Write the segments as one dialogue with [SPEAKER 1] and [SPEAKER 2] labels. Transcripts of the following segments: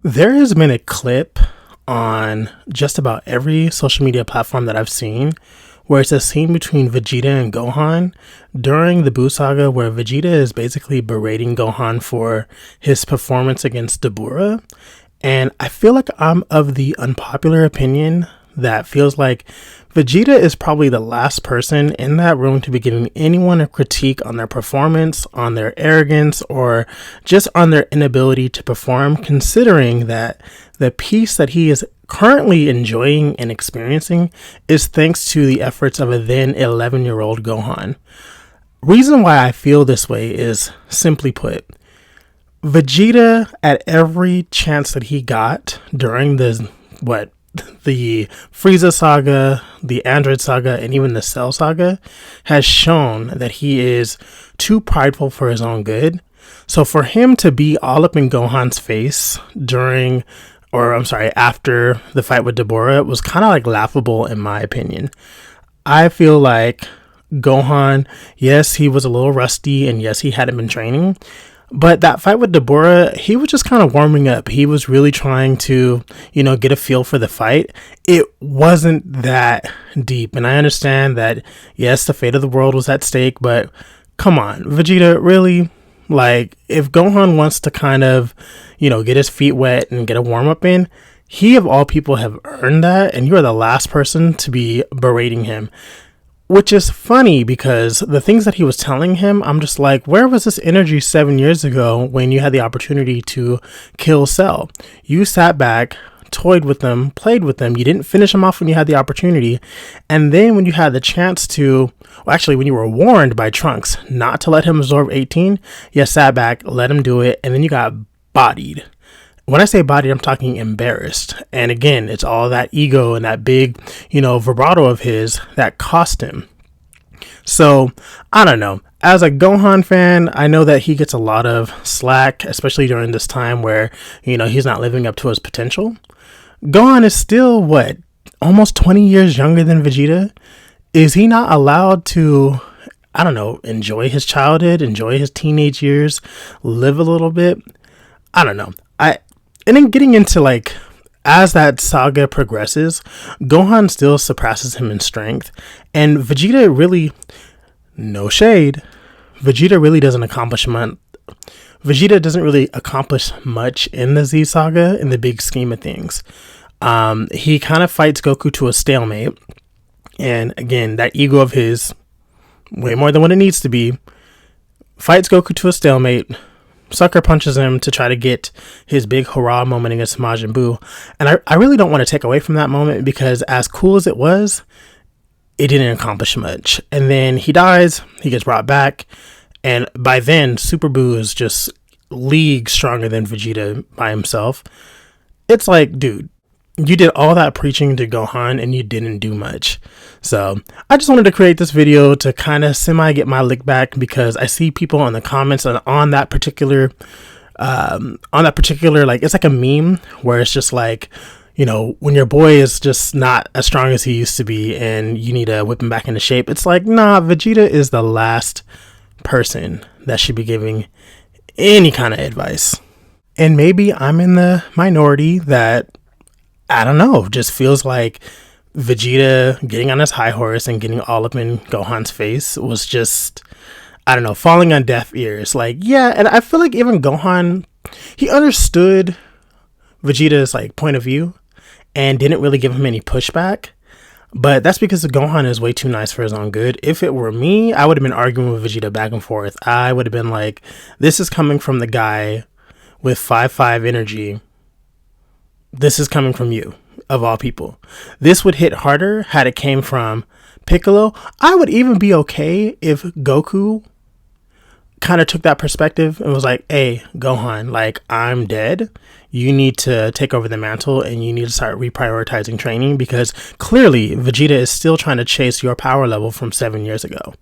[SPEAKER 1] There has been a clip on just about every social media platform that I've seen where it's a scene between Vegeta and Gohan during the Buu Saga where Vegeta is basically berating Gohan for his performance against Dabura. And I feel like I'm of the unpopular opinion that feels like Vegeta is probably the last person in that room to be giving anyone a critique on their performance, on their arrogance, or just on their inability to perform, considering that the peace that he is currently enjoying and experiencing is thanks to the efforts of a then 11-year-old Gohan. Reason why I feel this way is, simply put, Vegeta, at every chance that he got during the Frieza saga, the Android saga, and even the Cell saga, has shown that he is too prideful for his own good. So for him to be all up in Gohan's face after the fight with Dabura was kind of like laughable in my opinion. I feel like Gohan, yes, he was a little rusty, and yes, he hadn't been training. But that fight with Dabura, he was just kind of warming up. He was really trying to, get a feel for the fight. It wasn't that deep. And I understand that, yes, the fate of the world was at stake, but come on, Vegeta, really? Like, if Gohan wants to kind of, get his feet wet and get a warm up in, he of all people have earned that. And you are the last person to be berating him. Which is funny because the things that he was telling him, I'm just like, where was this energy 7 years ago when you had the opportunity to kill Cell? You sat back, toyed with them, played with them. You didn't finish him off when you had the opportunity. And then when you had the chance to, when you were warned by Trunks not to let him absorb 18, you sat back, let him do it, and then you got bodied. When I say bodied, I'm talking embarrassed. And again, it's all that ego and that big, vibrato of his that cost him. So, I don't know. As a Gohan fan, I know that he gets a lot of slack, especially during this time where, he's not living up to his potential. Gohan is still, almost 20 years younger than Vegeta? Is he not allowed to, enjoy his childhood, enjoy his teenage years, live a little bit? I don't know. And then getting into as that saga progresses, Gohan still surpasses him in strength. And Vegeta really, no shade, Vegeta doesn't really accomplish much in the Z saga in the big scheme of things. He kind of fights Goku to a stalemate. And again, that ego of his, way more than what it needs to be, fights Goku to a stalemate. Sucker punches him to try to get his big hurrah moment against Majin Buu. And I really don't want to take away from that moment because as cool as it was, it didn't accomplish much. And then he dies, he gets brought back, and by then, Super Buu is just leagues stronger than Vegeta by himself. It's like, dude, you did all that preaching to Gohan and you didn't do much. So I just wanted to create this video to kind of get my lick back because I see people in the comments on that particular, it's like a meme where it's just like, when your boy is just not as strong as he used to be and you need to whip him back into shape. It's like, nah, Vegeta is the last person that should be giving any kind of advice. And maybe I'm in the minority that, I don't know, just feels like Vegeta getting on his high horse and getting all up in Gohan's face was just, I don't know, falling on deaf ears. And I feel like even Gohan, he understood Vegeta's point of view and didn't really give him any pushback. But that's because Gohan is way too nice for his own good. If it were me, I would have been arguing with Vegeta back and forth. I would have been like, this is coming from the guy with 5'5" energy. This is coming from you, of all people. This would hit harder had it came from Piccolo. I would even be okay if Goku kind of took that perspective and was like, hey, Gohan, I'm dead. You need to take over the mantle and you need to start reprioritizing training because clearly Vegeta is still trying to chase your power level from 7 years ago.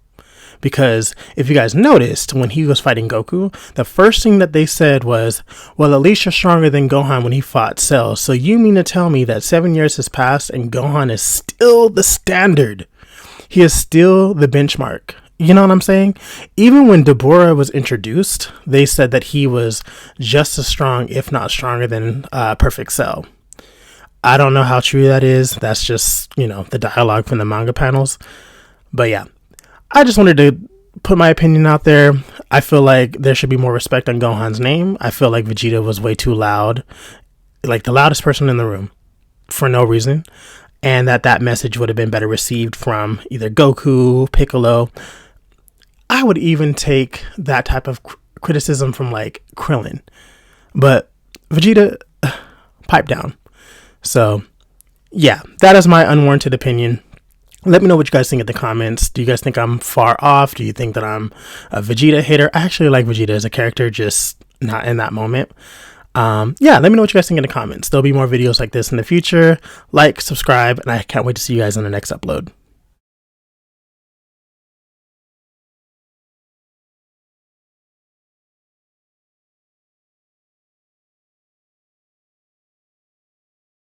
[SPEAKER 1] Because if you guys noticed, when he was fighting Goku, the first thing that they said was, well, at least you're stronger than Gohan when he fought Cell. So you mean to tell me that 7 years has passed and Gohan is still the standard? He is still the benchmark. You know what I'm saying? Even when Deborah was introduced, they said that he was just as strong, if not stronger than Perfect Cell. I don't know how true that is. That's just, the dialogue from the manga panels. But yeah, I just wanted to put my opinion out there. I feel like there should be more respect on Gohan's name. I feel like Vegeta was way too loud, like the loudest person in the room for no reason. And that message would have been better received from either Goku, Piccolo. I would even take that type of criticism from like Krillin. But Vegeta, pipe down. So yeah, that is my unwarranted opinion. Let me know what you guys think in the comments. Do you guys think I'm far off? Do you think that I'm a Vegeta hater? I actually like Vegeta as a character, just not in that moment. Yeah, let me know what you guys think in the comments. There'll be more videos like this in the future. Like, subscribe, and I can't wait to see you guys in the next upload.